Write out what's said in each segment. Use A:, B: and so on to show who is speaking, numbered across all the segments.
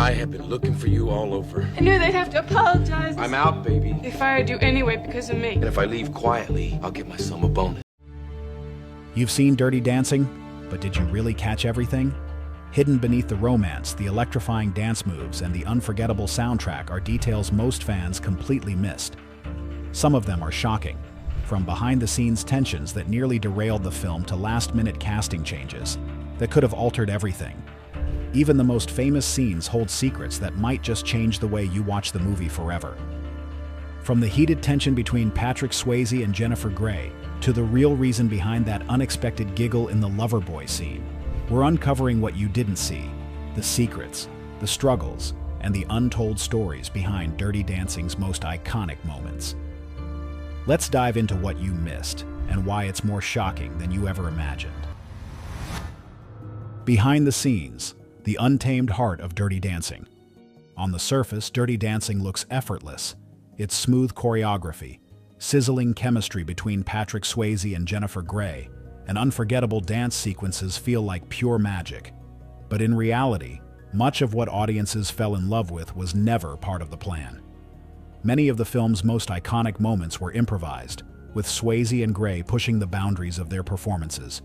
A: I have been looking for you all over.
B: I knew they'd have to apologize.
A: I'm out, baby.
B: They fired you anyway because of me.
A: And if I leave quietly, I'll give my son a bonus.
C: You've seen Dirty Dancing, but did you really catch everything? Hidden beneath the romance, the electrifying dance moves, and the unforgettable soundtrack are details most fans completely missed. Some of them are shocking, from behind-the-scenes tensions that nearly derailed the film to last-minute casting changes that could have altered everything. Even the most famous scenes hold secrets that might just change the way you watch the movie forever. From the heated tension between Patrick Swayze and Jennifer Grey to the real reason behind that unexpected giggle in the Loverboy scene, we're uncovering what you didn't see, the secrets, the struggles, and the untold stories behind Dirty Dancing's most iconic moments. Let's dive into what you missed and why it's more shocking than you ever imagined. Behind the scenes, the untamed heart of Dirty Dancing. On the surface, Dirty Dancing looks effortless. Its smooth choreography, sizzling chemistry between Patrick Swayze and Jennifer Grey, and unforgettable dance sequences feel like pure magic. But in reality, much of what audiences fell in love with was never part of the plan. Many of the film's most iconic moments were improvised, with Swayze and Grey pushing the boundaries of their performances.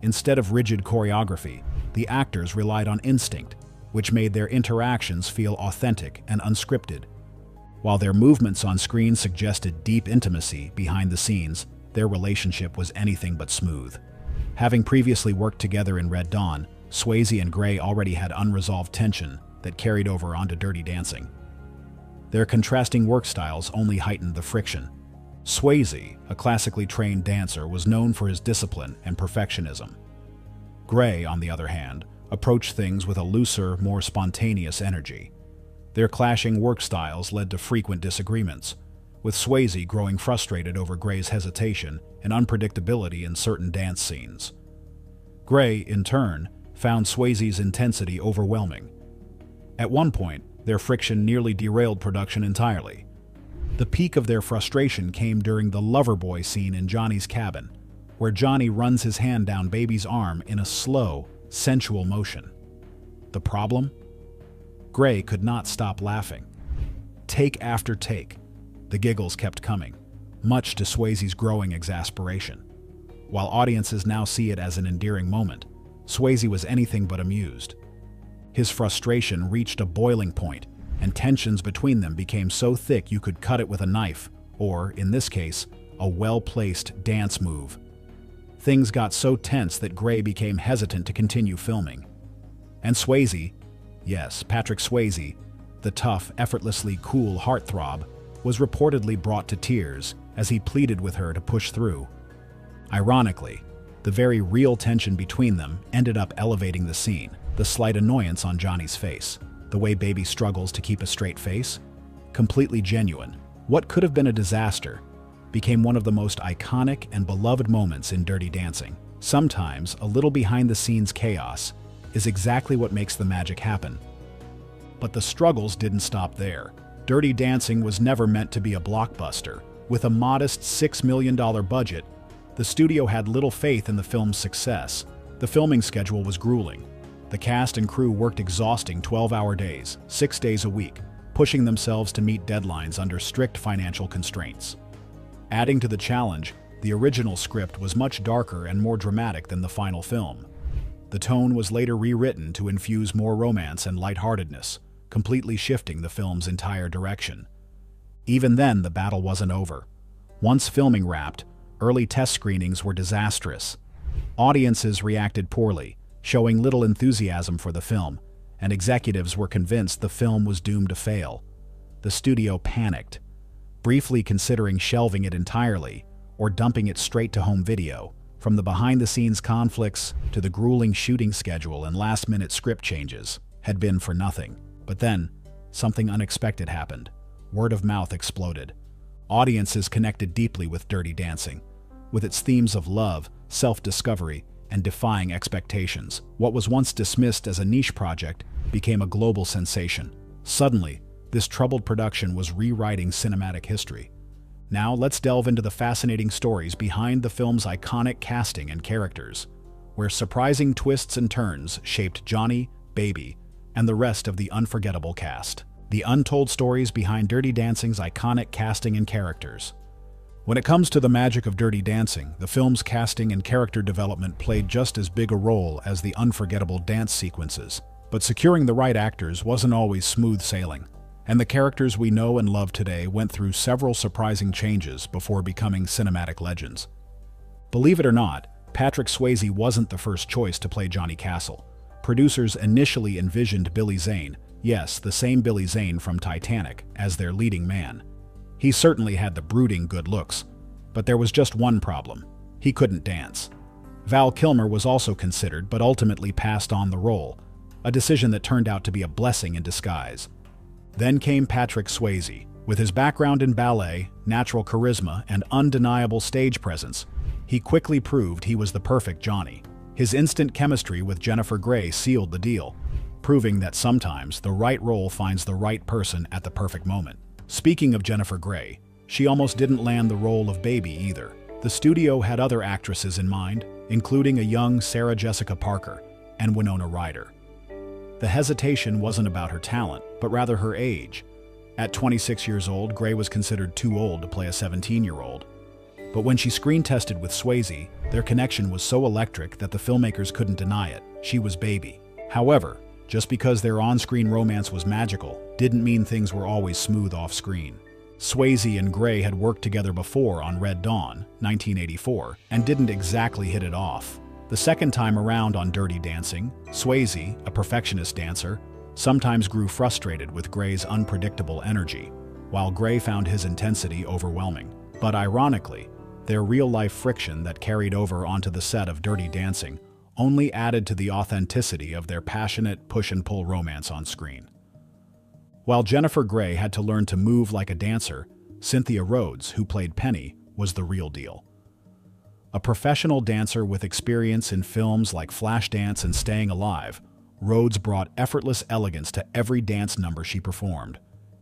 C: Instead of rigid choreography, the actors relied on instinct, which made their interactions feel authentic and unscripted. While their movements on screen suggested deep intimacy behind the scenes, their relationship was anything but smooth. Having previously worked together in Red Dawn, Swayze and Grey already had unresolved tension that carried over onto Dirty Dancing. Their contrasting work styles only heightened the friction. Swayze, a classically trained dancer, was known for his discipline and perfectionism. Grey, on the other hand, approached things with a looser, more spontaneous energy. Their clashing work styles led to frequent disagreements, with Swayze growing frustrated over Grey's hesitation and unpredictability in certain dance scenes. Grey, in turn, found Swayze's intensity overwhelming. At one point, their friction nearly derailed production entirely. The peak of their frustration came during the Loverboy scene in Johnny's cabin, where Johnny runs his hand down Baby's arm in a slow, sensual motion. The problem? Grey could not stop laughing. Take after take, the giggles kept coming, much to Swayze's growing exasperation. While audiences now see it as an endearing moment, Swayze was anything but amused. His frustration reached a boiling point, and tensions between them became so thick you could cut it with a knife, or, in this case, a well-placed dance move. Things got so tense that Grey became hesitant to continue filming. And Swayze, yes, Patrick Swayze, the tough, effortlessly cool heartthrob, was reportedly brought to tears as he pleaded with her to push through. Ironically, the very real tension between them ended up elevating the scene. The slight annoyance on Johnny's face, the way Baby struggles to keep a straight face, completely genuine. What could have been a disaster became one of the most iconic and beloved moments in Dirty Dancing. Sometimes a little behind-the-scenes chaos is exactly what makes the magic happen. But the struggles didn't stop there. Dirty Dancing was never meant to be a blockbuster. With a modest $6 million budget, the studio had little faith in the film's success. The filming schedule was grueling. The cast and crew worked exhausting 12-hour days, 6 days a week, pushing themselves to meet deadlines under strict financial constraints. Adding to the challenge, the original script was much darker and more dramatic than the final film. The tone was later rewritten to infuse more romance and lightheartedness, completely shifting the film's entire direction. Even then, the battle wasn't over. Once filming wrapped, early test screenings were disastrous. Audiences reacted poorly, showing little enthusiasm for the film, and executives were convinced the film was doomed to fail. The studio panicked, briefly considering shelving it entirely or dumping it straight to home video. From the behind-the-scenes conflicts to the grueling shooting schedule and last-minute script changes had been for nothing. But then, something unexpected happened. Word of mouth exploded. Audiences connected deeply with Dirty Dancing, with its themes of love, self-discovery, and defying expectations. What was once dismissed as a niche project became a global sensation. Suddenly, this troubled production was rewriting cinematic history. Now let's delve into the fascinating stories behind the film's iconic casting and characters, where surprising twists and turns shaped Johnny, Baby, and the rest of the unforgettable cast. The untold stories behind Dirty Dancing's iconic casting and characters. When it comes to the magic of Dirty Dancing, the film's casting and character development played just as big a role as the unforgettable dance sequences. But securing the right actors wasn't always smooth sailing, and the characters we know and love today went through several surprising changes before becoming cinematic legends. Believe it or not, Patrick Swayze wasn't the first choice to play Johnny Castle. Producers initially envisioned Billy Zane, yes, the same Billy Zane from Titanic, as their leading man. He certainly had the brooding good looks, but there was just one problem. He couldn't dance. Val Kilmer was also considered, but ultimately passed on the role, a decision that turned out to be a blessing in disguise. Then came Patrick Swayze. With his background in ballet, natural charisma, and undeniable stage presence, he quickly proved he was the perfect Johnny. His instant chemistry with Jennifer Grey sealed the deal, proving that sometimes the right role finds the right person at the perfect moment. Speaking of Jennifer Grey, she almost didn't land the role of Baby either. The studio had other actresses in mind, including a young Sarah Jessica Parker and Winona Ryder. The hesitation wasn't about her talent, but rather her age. At 26 years old, Grey was considered too old to play a 17-year-old. But when she screen-tested with Swayze, their connection was so electric that the filmmakers couldn't deny it. She was Baby. However, just because their on-screen romance was magical didn't mean things were always smooth off-screen. Swayze and Grey had worked together before on Red Dawn, 1984, and didn't exactly hit it off. The second time around on Dirty Dancing, Swayze, a perfectionist dancer, sometimes grew frustrated with Grey's unpredictable energy, while Grey found his intensity overwhelming. But ironically, their real-life friction that carried over onto the set of Dirty Dancing only added to the authenticity of their passionate push-and-pull romance on screen. While Jennifer Grey had to learn to move like a dancer, Cynthia Rhodes, who played Penny, was the real deal. A professional dancer with experience in films like Flashdance and Staying Alive, Rhodes brought effortless elegance to every dance number she performed.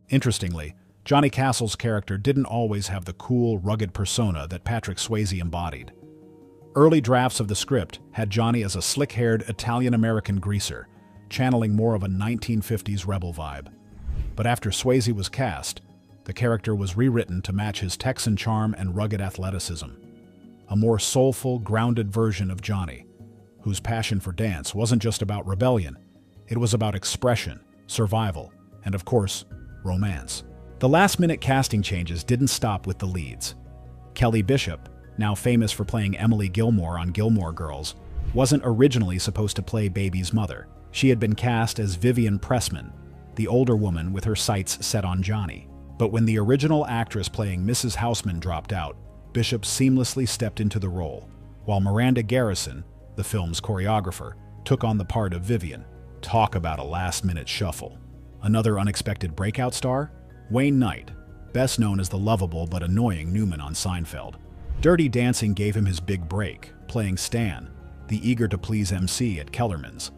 C: Interestingly, Johnny Castle's character didn't always have the cool, rugged persona that Patrick Swayze embodied. Early drafts of the script had Johnny as a slick-haired Italian-American greaser, channeling more of a 1950s rebel vibe. But after Swayze was cast, the character was rewritten to match his Texan charm and rugged athleticism. A more soulful, grounded version of Johnny, whose passion for dance wasn't just about rebellion, it was about expression, survival, and of course, romance. The last-minute casting changes didn't stop with the leads. Kelly Bishop, now famous for playing Emily Gilmore on Gilmore Girls, wasn't originally supposed to play Baby's mother. She had been cast as Vivian Pressman, the older woman with her sights set on Johnny. But when the original actress playing Mrs. Houseman dropped out, Bishop seamlessly stepped into the role, while Miranda Garrison, the film's choreographer, took on the part of Vivian. Talk about a last-minute shuffle. Another unexpected breakout star? Wayne Knight, best known as the lovable but annoying Newman on Seinfeld. Dirty Dancing gave him his big break, playing Stan, the eager-to-please MC at Kellerman's.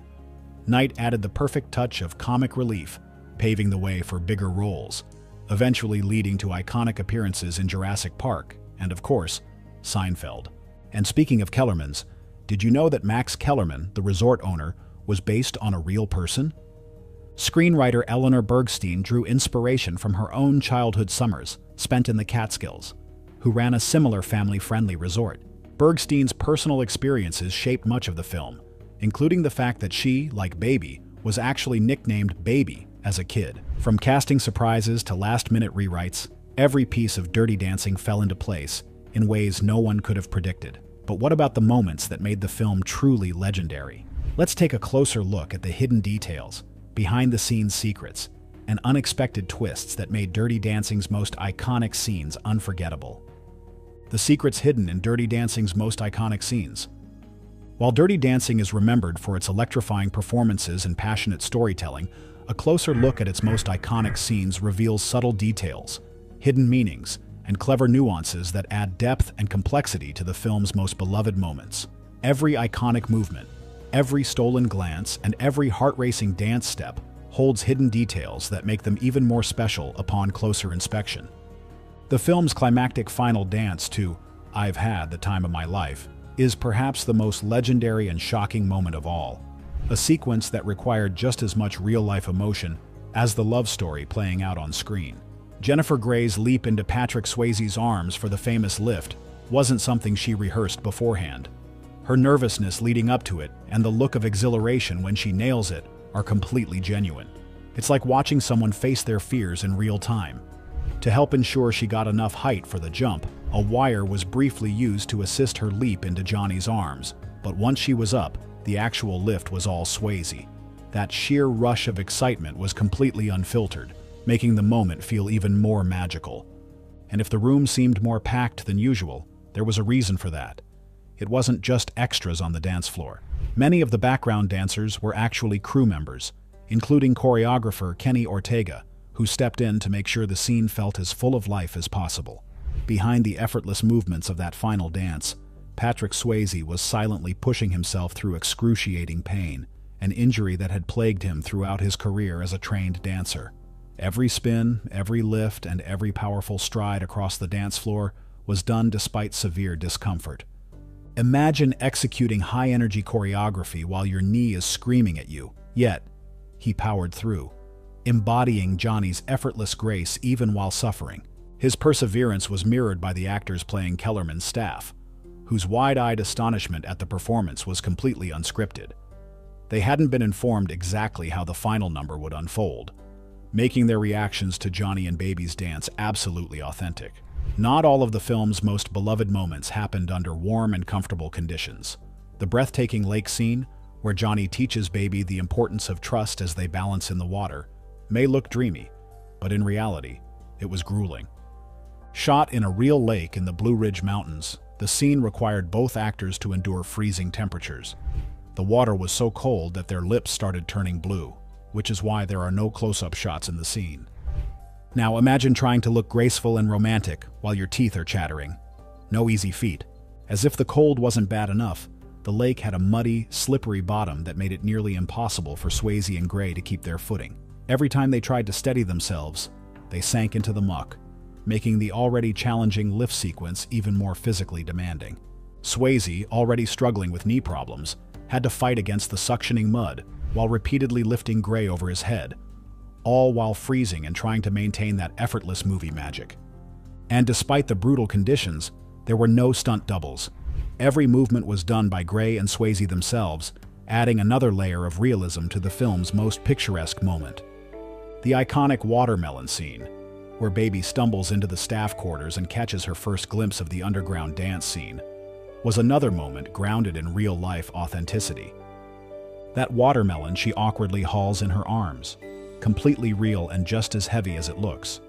C: Knight added the perfect touch of comic relief, paving the way for bigger roles, eventually leading to iconic appearances in Jurassic Park and, of course, Seinfeld. And speaking of Kellerman's, did you know that Max Kellerman, the resort owner, was based on a real person? Screenwriter Eleanor Bergstein drew inspiration from her own childhood summers spent in the Catskills, who ran a similar family-friendly resort. Bergstein's personal experiences shaped much of the film, including the fact that she, like Baby, was actually nicknamed Baby as a kid. From casting surprises to last-minute rewrites, every piece of Dirty Dancing fell into place in ways no one could have predicted. But what about the moments that made the film truly legendary? Let's take a closer look at the hidden details, behind-the-scenes secrets, and unexpected twists that made Dirty Dancing's most iconic scenes unforgettable. The secrets hidden in Dirty Dancing's most iconic scenes. While Dirty Dancing is remembered for its electrifying performances and passionate storytelling, a closer look at its most iconic scenes reveals subtle details, hidden meanings, and clever nuances that add depth and complexity to the film's most beloved moments. Every iconic movement, every stolen glance, and every heart-racing dance step holds hidden details that make them even more special upon closer inspection. The film's climactic final dance to "I've Had the Time of My Life" is perhaps the most legendary and shocking moment of all. a sequence that required just as much real-life emotion as the love story playing out on screen. Jennifer Grey's leap into Patrick Swayze's arms for the famous lift wasn't something she rehearsed beforehand. Her nervousness leading up to it and the look of exhilaration when she nails it are completely genuine. It's like watching someone face their fears in real time. To help ensure she got enough height for the jump, a wire was briefly used to assist her leap into Johnny's arms, but once she was up, the actual lift was all Swayze. That sheer rush of excitement was completely unfiltered, making the moment feel even more magical. And if the room seemed more packed than usual, there was a reason for that. It wasn't just extras on the dance floor. Many of the background dancers were actually crew members, including choreographer Kenny Ortega, who stepped in to make sure the scene felt as full of life as possible. Behind the effortless movements of that final dance, Patrick Swayze was silently pushing himself through excruciating pain, an injury that had plagued him throughout his career as a trained dancer. Every spin, every lift, and every powerful stride across the dance floor was done despite severe discomfort. Imagine executing high-energy choreography while your knee is screaming at you, yet he powered through, embodying Johnny's effortless grace even while suffering. His perseverance was mirrored by the actors playing Kellerman's staff, whose wide-eyed astonishment at the performance was completely unscripted. They hadn't been informed exactly how the final number would unfold, making their reactions to Johnny and Baby's dance absolutely authentic. Not all of the film's most beloved moments happened under warm and comfortable conditions. The breathtaking lake scene, where Johnny teaches Baby the importance of trust as they balance in the water, may look dreamy, but in reality, it was grueling. Shot in a real lake in the Blue Ridge Mountains, the scene required both actors to endure freezing temperatures. The water was so cold that their lips started turning blue, which is why there are no close-up shots in the scene. Now imagine trying to look graceful and romantic while your teeth are chattering. No easy feat. As if the cold wasn't bad enough, the lake had a muddy, slippery bottom that made it nearly impossible for Swayze and Grey to keep their footing. Every time they tried to steady themselves, they sank into the muck, making the already challenging lift sequence even more physically demanding. Swayze, already struggling with knee problems, had to fight against the suctioning mud while repeatedly lifting Grey over his head, all while freezing and trying to maintain that effortless movie magic. And despite the brutal conditions, there were no stunt doubles. Every movement was done by Grey and Swayze themselves, adding another layer of realism to the film's most picturesque moment. The iconic watermelon scene, where Baby stumbles into the staff quarters and catches her first glimpse of the underground dance scene, was another moment grounded in real-life authenticity. That watermelon she awkwardly hauls in her arms, completely real and just as heavy as it looks.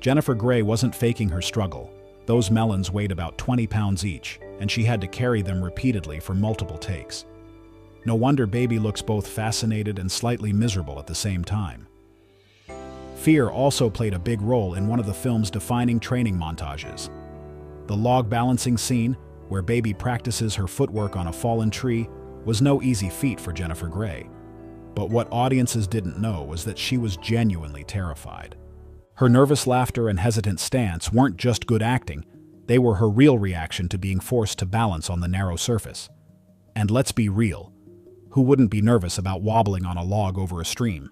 C: Jennifer Grey wasn't faking her struggle. Those melons weighed about 20 pounds each, and she had to carry them repeatedly for multiple takes. No wonder Baby looks both fascinated and slightly miserable at the same time. Fear also played a big role in one of the film's defining training montages. The log balancing scene, where Baby practices her footwork on a fallen tree, was no easy feat for Jennifer Grey. But what audiences didn't know was that she was genuinely terrified. Her nervous laughter and hesitant stance weren't just good acting, they were her real reaction to being forced to balance on the narrow surface. And let's be real, who wouldn't be nervous about wobbling on a log over a stream?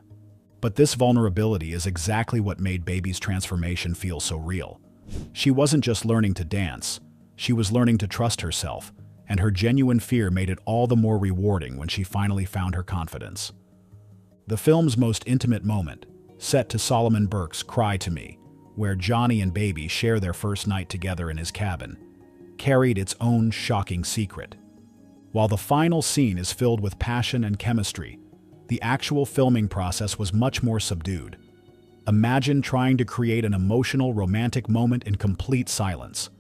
C: But this vulnerability is exactly what made Baby's transformation feel so real. She wasn't just learning to dance, she was learning to trust herself, and her genuine fear made it all the more rewarding when she finally found her confidence. The film's most intimate moment, set to Solomon Burke's Cry to Me, where Johnny and Baby share their first night together in his cabin, carried its own shocking secret. While the final scene is filled with passion and chemistry, the actual filming process was much more subdued. Imagine trying to create an emotional, romantic moment in complete silence.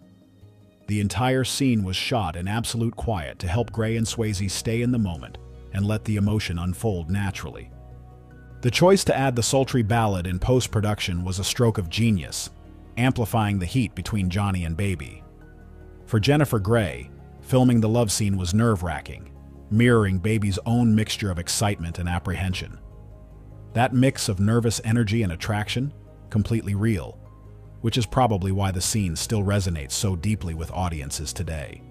C: The entire scene was shot in absolute quiet to help Grey and Swayze stay in the moment and let the emotion unfold naturally. The choice to add the sultry ballad in post-production was a stroke of genius, amplifying the heat between Johnny and Baby. For Jennifer Grey, filming the love scene was nerve-wracking, mirroring Baby's own mixture of excitement and apprehension. That mix of nervous energy and attraction, completely real, which is probably why the scene still resonates so deeply with audiences today.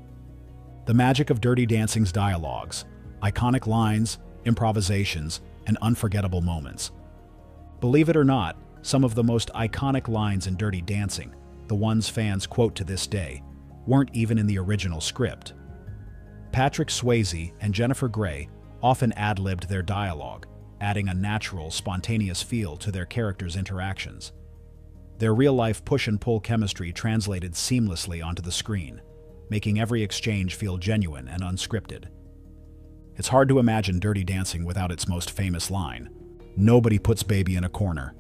C: The magic of Dirty Dancing's dialogues, iconic lines, improvisations, and unforgettable moments. Believe it or not, some of the most iconic lines in Dirty Dancing, the ones fans quote to this day, weren't even in the original script. Patrick Swayze and Jennifer Grey often ad-libbed their dialogue, adding a natural, spontaneous feel to their characters' interactions. Their real-life push-and-pull chemistry translated seamlessly onto the screen, making every exchange feel genuine and unscripted. It's hard to imagine Dirty Dancing without its most famous line, "Nobody puts baby in a corner."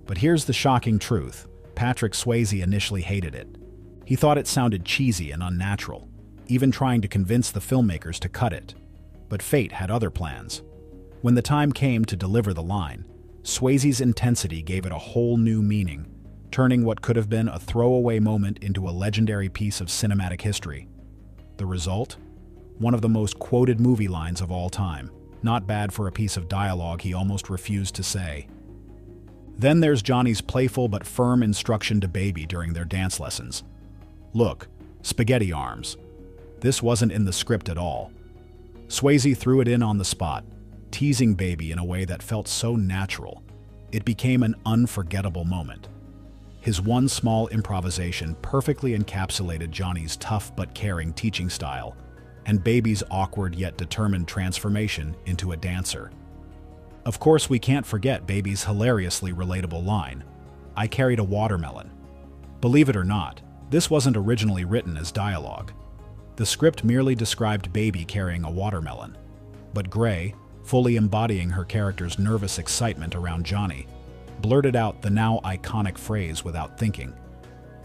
C: But here's the shocking truth. Patrick Swayze initially hated it. He thought it sounded cheesy and unnatural, even trying to convince the filmmakers to cut it. But fate had other plans. When the time came to deliver the line, Swayze's intensity gave it a whole new meaning, turning what could have been a throwaway moment into a legendary piece of cinematic history. The result? One of the most quoted movie lines of all time. Not bad for a piece of dialogue he almost refused to say. Then there's Johnny's playful but firm instruction to Baby during their dance lessons. "Look, spaghetti arms." This wasn't in the script at all. Swayze threw it in on the spot, teasing Baby in a way that felt so natural. It became an unforgettable moment. His one small improvisation perfectly encapsulated Johnny's tough but caring teaching style, and Baby's awkward yet determined transformation into a dancer. Of course, we can't forget Baby's hilariously relatable line, "I carried a watermelon." Believe it or not, this wasn't originally written as dialogue. The script merely described Baby carrying a watermelon. But Grey, fully embodying her character's nervous excitement around Johnny, blurted out the now iconic phrase without thinking.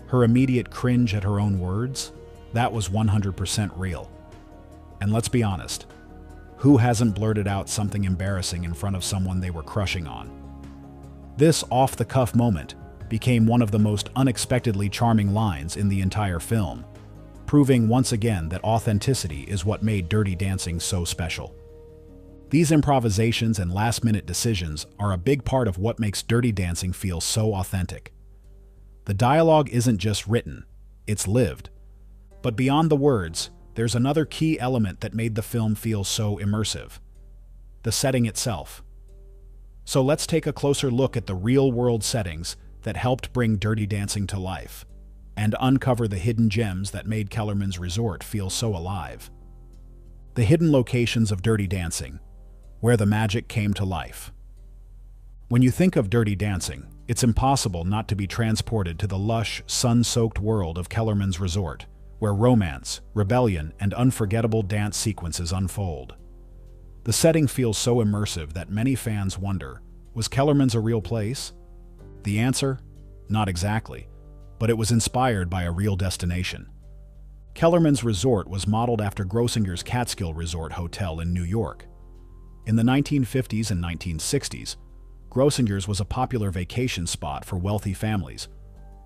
C: Her immediate cringe at her own words? That was 100% real. And let's be honest, who hasn't blurted out something embarrassing in front of someone they were crushing on? This off-the-cuff moment became one of the most unexpectedly charming lines in the entire film, proving once again that authenticity is what made Dirty Dancing so special. These improvisations and last-minute decisions are a big part of what makes Dirty Dancing feel so authentic. The dialogue isn't just written, it's lived. But beyond the words, there's another key element that made the film feel so immersive: the setting itself. So let's take a closer look at the real-world settings that helped bring Dirty Dancing to life, and uncover the hidden gems that made Kellerman's resort feel so alive. The hidden locations of Dirty Dancing, where the magic came to life. When you think of Dirty Dancing, it's impossible not to be transported to the lush, sun-soaked world of Kellerman's resort, where romance, rebellion, and unforgettable dance sequences unfold. The setting feels so immersive that many fans wonder, was Kellerman's a real place? The answer? Not exactly, but it was inspired by a real destination. Kellerman's resort was modeled after Grossinger's Catskill Resort Hotel in New York. In the 1950s and 1960s, Grossinger's was a popular vacation spot for wealthy families,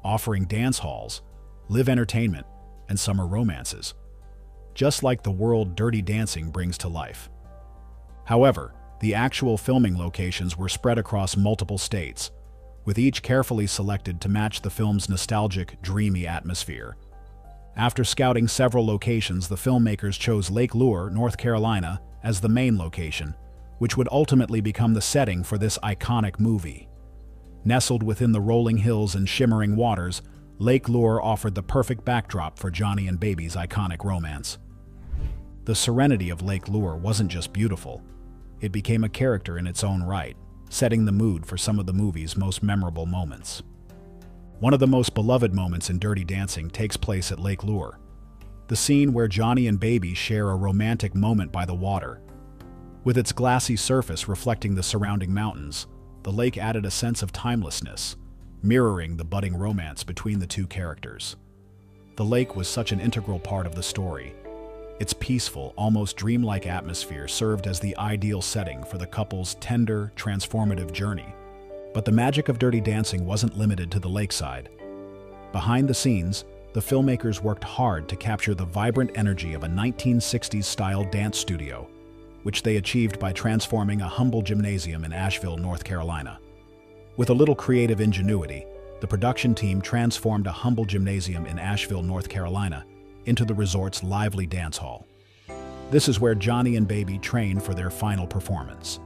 C: offering dance halls, live entertainment, and summer romances, just like the world Dirty Dancing brings to life. However, the actual filming locations were spread across multiple states, with each carefully selected to match the film's nostalgic, dreamy atmosphere. After scouting several locations, the filmmakers chose Lake Lure, North Carolina, as the main location, which would ultimately become the setting for this iconic movie. Nestled within the rolling hills and shimmering waters, Lake Lure offered the perfect backdrop for Johnny and Baby's iconic romance. The serenity of Lake Lure wasn't just beautiful, it became a character in its own right, setting the mood for some of the movie's most memorable moments. One of the most beloved moments in Dirty Dancing takes place at Lake Lure. The scene where Johnny and Baby share a romantic moment by the water. With its glassy surface reflecting the surrounding mountains, the lake added a sense of timelessness, mirroring the budding romance between the two characters. The lake was such an integral part of the story. Its peaceful, almost dreamlike atmosphere served as the ideal setting for the couple's tender, transformative journey. But the magic of Dirty Dancing wasn't limited to the lakeside. Behind the scenes, the filmmakers worked hard to capture the vibrant energy of a 1960s-style dance studio, which they achieved by transforming a humble gymnasium in Asheville, North Carolina. With a little creative ingenuity, the production team transformed a humble gymnasium in Asheville, North Carolina, into the resort's lively dance hall. This is where Johnny and Baby trained for their final performance.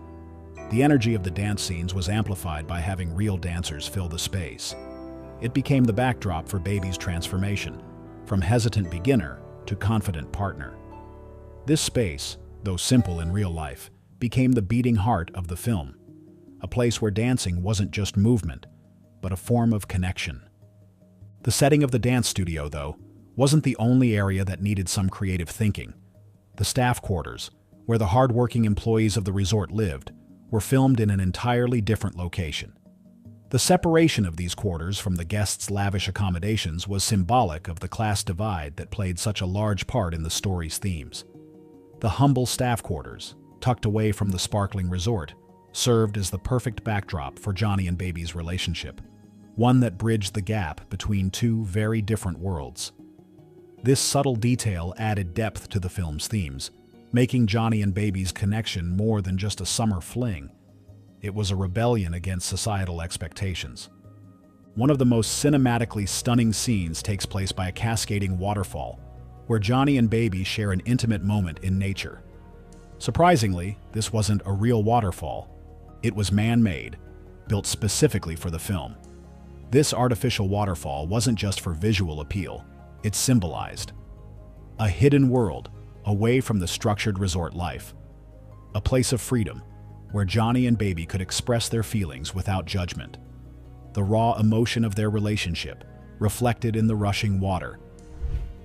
C: The energy of the dance scenes was amplified by having real dancers fill the space. It became the backdrop for Baby's transformation, from hesitant beginner to confident partner. This space, though simple in real life, became the beating heart of the film, a place where dancing wasn't just movement, but a form of connection. The setting of the dance studio, though, wasn't the only area that needed some creative thinking. The staff quarters, where the hard-working employees of the resort lived, were filmed in an entirely different location. The separation of these quarters from the guests' lavish accommodations was symbolic of the class divide that played such a large part in the story's themes. The humble staff quarters, tucked away from the sparkling resort, served as the perfect backdrop for Johnny and Baby's relationship, one that bridged the gap between two very different worlds. This subtle detail added depth to the film's themes, making Johnny and Baby's connection more than just a summer fling. It was a rebellion against societal expectations. One of the most cinematically stunning scenes takes place by a cascading waterfall, where Johnny and Baby share an intimate moment in nature. Surprisingly, this wasn't a real waterfall. It was man-made, built specifically for the film. This artificial waterfall wasn't just for visual appeal. It symbolized a hidden world away from the structured resort life, a place of freedom where Johnny and Baby could express their feelings without judgment. The raw emotion of their relationship reflected in the rushing water.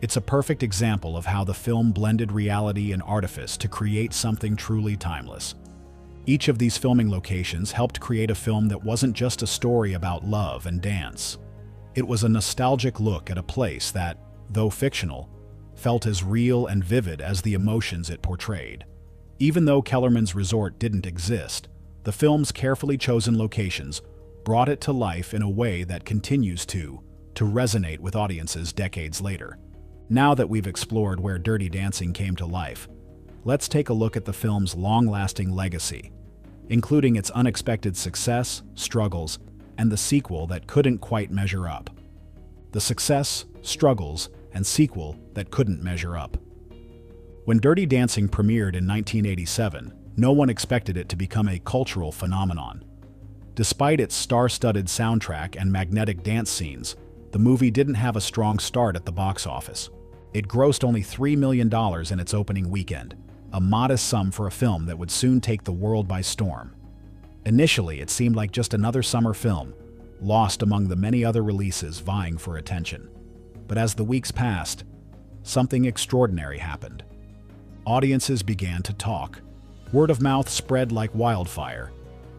C: It's a perfect example of how the film blended reality and artifice to create something truly timeless. Each of these filming locations helped create a film that wasn't just a story about love and dance. It was a nostalgic look at a place that, though fictional, felt as real and vivid as the emotions it portrayed. Even though Kellerman's resort didn't exist, the film's carefully chosen locations brought it to life in a way that continues to resonate with audiences decades later. Now that we've explored where Dirty Dancing came to life, let's take a look at the film's long-lasting legacy, including its unexpected success, struggles, and the sequel that couldn't quite measure up. The success, struggles, and sequel that couldn't measure up. When Dirty Dancing premiered in 1987, no one expected it to become a cultural phenomenon. Despite its star-studded soundtrack and magnetic dance scenes, the movie didn't have a strong start at the box office. It grossed only $3 million in its opening weekend, a modest sum for a film that would soon take the world by storm. Initially, it seemed like just another summer film, lost among the many other releases vying for attention. But as the weeks passed, something extraordinary happened. Audiences began to talk. Word of mouth spread like wildfire,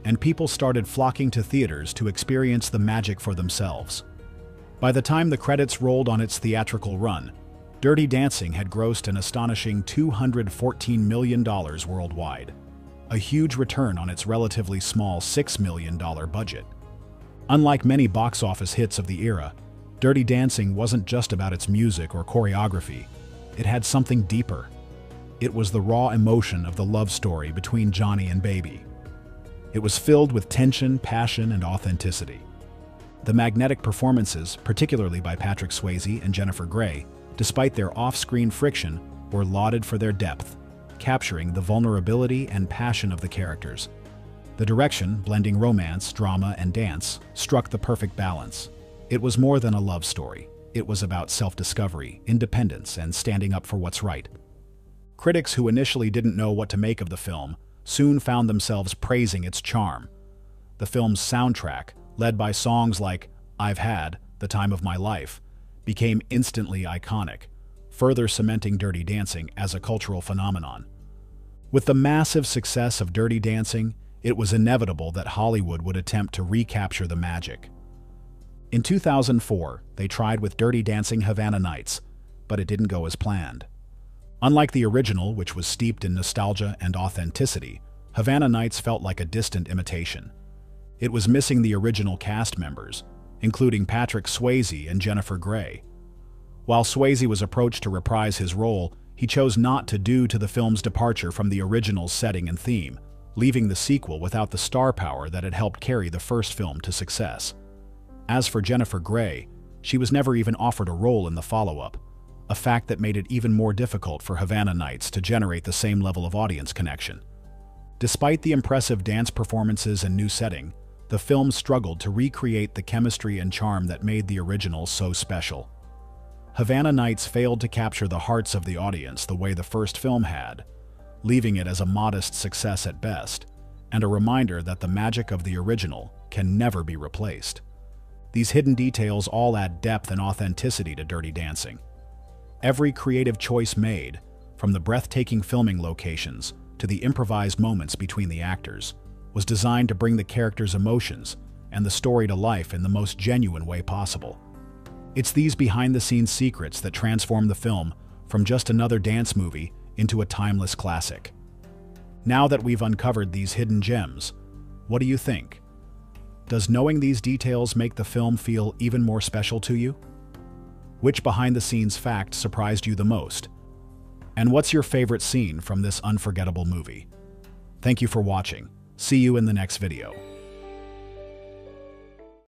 C: and people started flocking to theaters to experience the magic for themselves. By the time the credits rolled on its theatrical run, Dirty Dancing had grossed an astonishing $214 million worldwide, a huge return on its relatively small $6 million budget. Unlike many box office hits of the era, Dirty Dancing wasn't just about its music or choreography. It had something deeper. It was the raw emotion of the love story between Johnny and Baby. It was filled with tension, passion, and authenticity. The magnetic performances, particularly by Patrick Swayze and Jennifer Grey, despite their off-screen friction, were lauded for their depth, capturing the vulnerability and passion of the characters. The direction, blending romance, drama, and dance, struck the perfect balance. It was more than a love story. It was about self-discovery, independence, and standing up for what's right. Critics who initially didn't know what to make of the film soon found themselves praising its charm. The film's soundtrack, led by songs like I've Had the Time of My Life, became instantly iconic, further cementing Dirty Dancing as a cultural phenomenon. With the massive success of Dirty Dancing, it was inevitable that Hollywood would attempt to recapture the magic. In 2004, they tried with Dirty Dancing Havana Nights, but it didn't go as planned. Unlike the original, which was steeped in nostalgia and authenticity, Havana Nights felt like a distant imitation. It was missing the original cast members, including Patrick Swayze and Jennifer Grey. While Swayze was approached to reprise his role, he chose not to due to the film's departure from the original's setting and theme, leaving the sequel without the star power that had helped carry the first film to success. As for Jennifer Grey, she was never even offered a role in the follow-up. a fact that made it even more difficult for Havana Nights to generate the same level of audience connection. Despite the impressive dance performances and new setting, the film struggled to recreate the chemistry and charm that made the original so special. Havana Nights failed to capture the hearts of the audience the way the first film had, leaving it as a modest success at best, and a reminder that the magic of the original can never be replaced. These hidden details all add depth and authenticity to Dirty Dancing. Every creative choice made, from the breathtaking filming locations to the improvised moments between the actors, was designed to bring the characters' emotions and the story to life in the most genuine way possible. It's these behind-the-scenes secrets that transform the film from just another dance movie into a timeless classic. Now that we've uncovered these hidden gems, what do you think? Does knowing these details make the film feel even more special to you? Which behind-the-scenes fact surprised you the most? And what's your favorite scene from this unforgettable movie? Thank you for watching. See you in the next video.